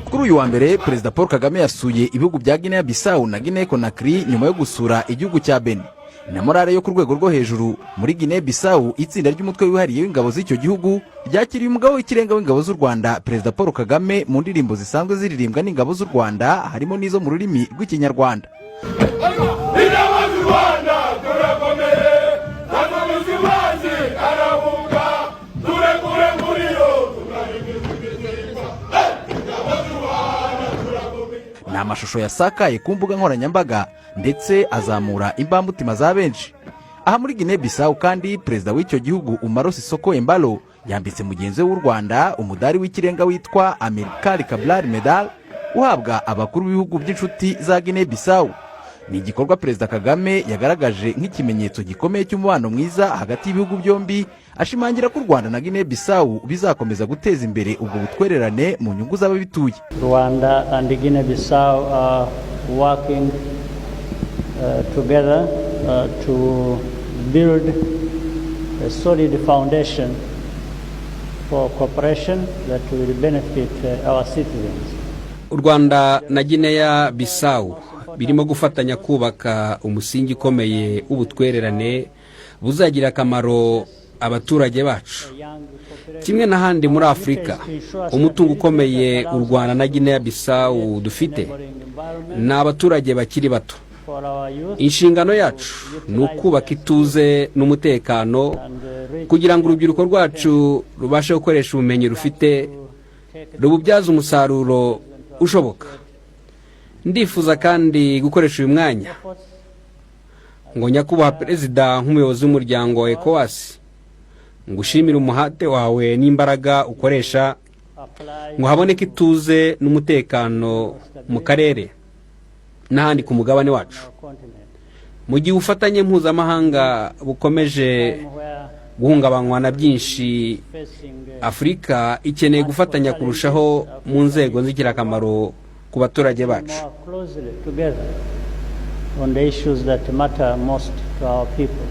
Kuri uyu wa mbere Perezida Paul Kagame yasuye ibihugu bya Guinea Bissau na Guinea Conakry nyuma yo gusura igihugu cya Bene. Na morale yo ku rwego rwo hejuru muri Guinea Bissau, itsinda ry'umutwe wihariye w'ingabo z'icyo gihugu ryakiriye umugabo w'ikirenga w'ingabo z'u Rwanda Perezida Paul Kagame mu ndirimbo zisanzwe ziririmbwa n'ingabo z'u Rwanda, harimo n'izo mu rurimi rw'ikinyarwanda. Ni amashusho yasakaye ku mbuga nkoranyambaga ndetse azamura imbamutima za benshi. Aha muri Guinea Bissau kandi perezida w'icyo gihugu Umaro Sisoko Embalo yambitse mugenzi w'u Rwanda umudari w'ikirenga witwa Amerikari Kablar Medal uhabwa abakuru b'ibihugu by'inshuti za Guinea Bissau. Ni igikorwa Perezida Kagame yagaragaje nk'ikimenyetso gikomeye cy'umubano mwiza hagati y'ibihugu byombi, ashimangira ko u Rwanda na Guinea Bissau bizakomeza guteza imbere ubwo butwererane mu nyungu z'ababituye. Rwanda and Guinea Bissau are working together to build a solid foundation for cooperation that will benefit our citizens. U Rwanda na Guinea Bissau birimo gufatanya kubaka umusingi ukomeye w'ubutwererane buzagira akamaro abaturage bacu. Kimwe n'ahandi muri Afurika, umutungo ukomeye u Rwanda na Guinea Bissau dufite ni abaturage bakiri bato. Inshingano yacu ni ukubaka ituze n'umutekano kugira ngo urubyiruko rwacu rubashe gukoresha ubumenyi rufite rububyaza umusaruro ushoboka. Ndifuza kandi gukoresha uyu mwanya ngo nyakubahwa Perezida nk'umuyobozi w'umuryango wa ECOWAS ngushimira umuhate wawe n'imbaraga ukoresha ngo haboneke ituze n'umutekano mu karere n'ahandi ku mugabane wacu. Mu gihe ubufatanye mpuzamahanga bukomeje guhungabanywa na byinshi, Afurika ikeneye gufatanya kurushaho mu nzego z'ingirakamaro ku baturage bacu. On the issues that matter most to our people.